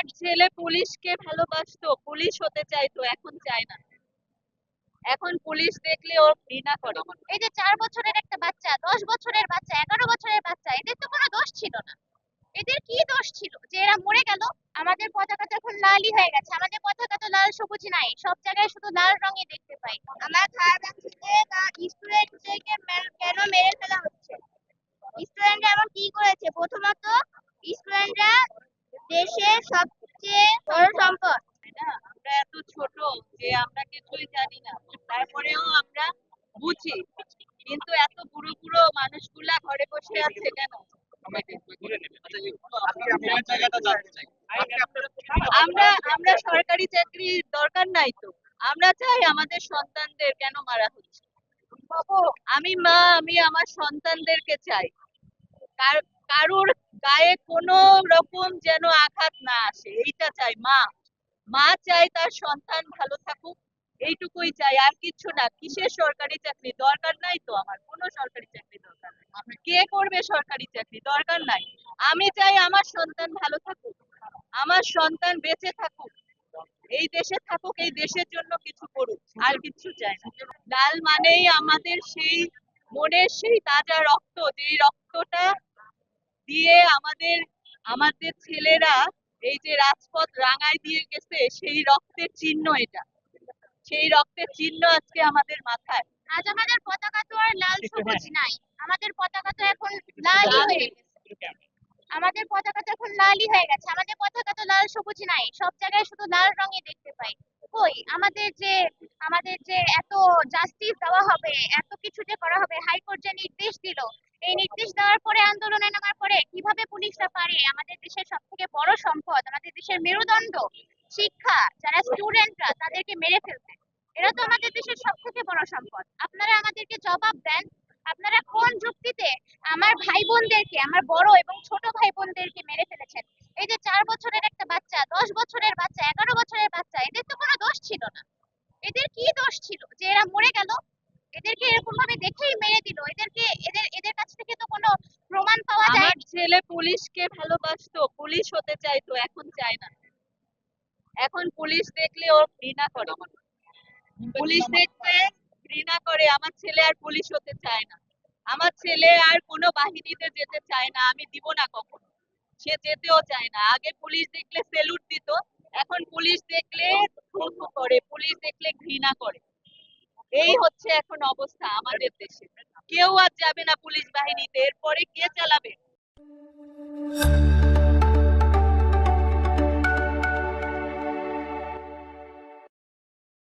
আমার ছেলে পুলিশকে ভালোবাসতো, পুলিশ হতে চাইতো, এখন চায় না। এখন পুলিশ দেখলে ও ঘৃণা করে। এই যে 4 বছরের একটা বাচ্চা, 10 বছরের বাচ্চা, 11 বছরের বাচ্চা, এদের তো কোনো দোষ ছিল না। এদের কি দোষ ছিল যে এরা মরে গেল? আমাদের পতাকা তো এখন লালই হয়ে গেছে, আমাদের পতাকা তো লাল সবুজ নাই, সব জায়গায় শুধু লাল রঙই দেখতে পাই। আমার খারাপ লাগছে যে স্টুডেন্টদেরকে কেন মেরে ফেলা হচ্ছে। স্টুডেন্টরা এমন কি করেছে? প্রথমত, স্টুডেন্টরা দেশের সবচেয়ে বড় সম্পদ। না, আমরা এত ছোট যে আমরা কিছুই জানি না, তারপরেও আমরা বুঝি। কিন্তু এত বুড়ো বুড়ো মানুষগুলা ঘরে বসে আছে কেন? আমরা আমরা সরকারি চাকরির দরকার নাই তো, আমরা চাই আমাদের সন্তানদের কেন মারা হচ্ছে। আমি মা, আমি আমার সন্তানদেরকে চাই, কারোর গায়ে কোনো রকম যেন আঘাত না আসে, এইটা চাই। মা মা চাই তার সন্তান ভালো থাকুক, এইটুকুই চাই, আর কিছু না। কিসের সরকারি চাকরি? দরকার নাই তো, আমার কোনো সরকারি চাকরি দরকার নাই। কে করবে সরকারি চাকরি? দরকার নাই। আমি চাই আমার সন্তান ভালো থাকুক, আমার সন্তান বেঁচে থাকুক, এই দেশে থাকুক, এই দেশের জন্য কিছু করুক, আর কিছু চাই না। লাল মানেই আমাদের সেই মনের সেই তাজা রক্ত, যেই রক্তটা দিয়ে আমাদের আমাদের ছেলেরা এই যে রাজপথ রাঙায় দিয়ে গেছে, সেই রক্তের চিহ্ন এটা, সেই রক্তের চিহ্ন আজকে আমাদের মাথায়। আজ আমাদের পতাকা তো আর লাল সবুজ নাই, আমাদের পতাকা তো এখন লালই হয়ে গেছে। আমাদের পতাকা তো এখন লালই হয়ে গেছে, আমাদের পতাকা তো লাল সবুজ নাই, সব জায়গায় শুধু লাল রঙই দেখতে পাই। কই আমাদের যে এত জাস্টিস দেওয়া হবে, এত কিছু যে করা হবে, হাইকোর্ট যে নির্দেশ দিল, এই নির্দেশ দেওয়ার পরে, আন্দোলনে নামার পরে কিভাবে পুলিশরা পারে আমাদের দেশের সব থেকে বড় সম্পদ, আমাদের দেশের মেরুদণ্ড শিক্ষা, যারা স্টুডেন্টরা, তাদেরকে মেরে ফেলতে? এরা তো আমাদের দেশের সব থেকে বড় সম্পদ। আপনারা আমাদেরকে জবাব দেন, আপনারা কোন যুক্তিতে আমার ভাই বোনদেরকে, আমার বড় এবং ছোট ভাই বোনদেরকে মেরে ফেলেছেন? এই যে 4 বছরের একটা বাচ্চা, 10 বছরের বাচ্চা, 11 বছরের বাচ্চা, এদের তো কোনো দোষ ছিল না। এদের কি দোষ ছিল যে এরা মরে গেল? এদেরকে এরকম ভাবে দেখেই মেরে দিল? এদেরকে এদের এদের কাছ থেকে তো কোনো প্রমাণ পাওয়া যায়? আমার ছেলে পুলিশকে ভালোবাসতো, পুলিশ হতে চাইতো, এখন চায় না। এখন পুলিশ দেখলে ও ঘৃণা করে, পুলিশ দেখতে ঘৃণা করে। আমার ছেলে আর পুলিশ হতে চায় না, আমার ছেলে আর কোনো বাহিনীতে যেতে চায় না, আমি দিব না কখনো। সে যেতেও চায় না। আগে পুলিশ দেখলে সেলুট দিত, এখন পুলিশ দেখলে থু থু করে, পুলিশ দেখলে ঘৃণা করে। এই হচ্ছে এখন অবস্থা আমাদের দেশে। কেউ আর যাবে না পুলিশ বাহিনীতে, এরপরে কে চালাবে?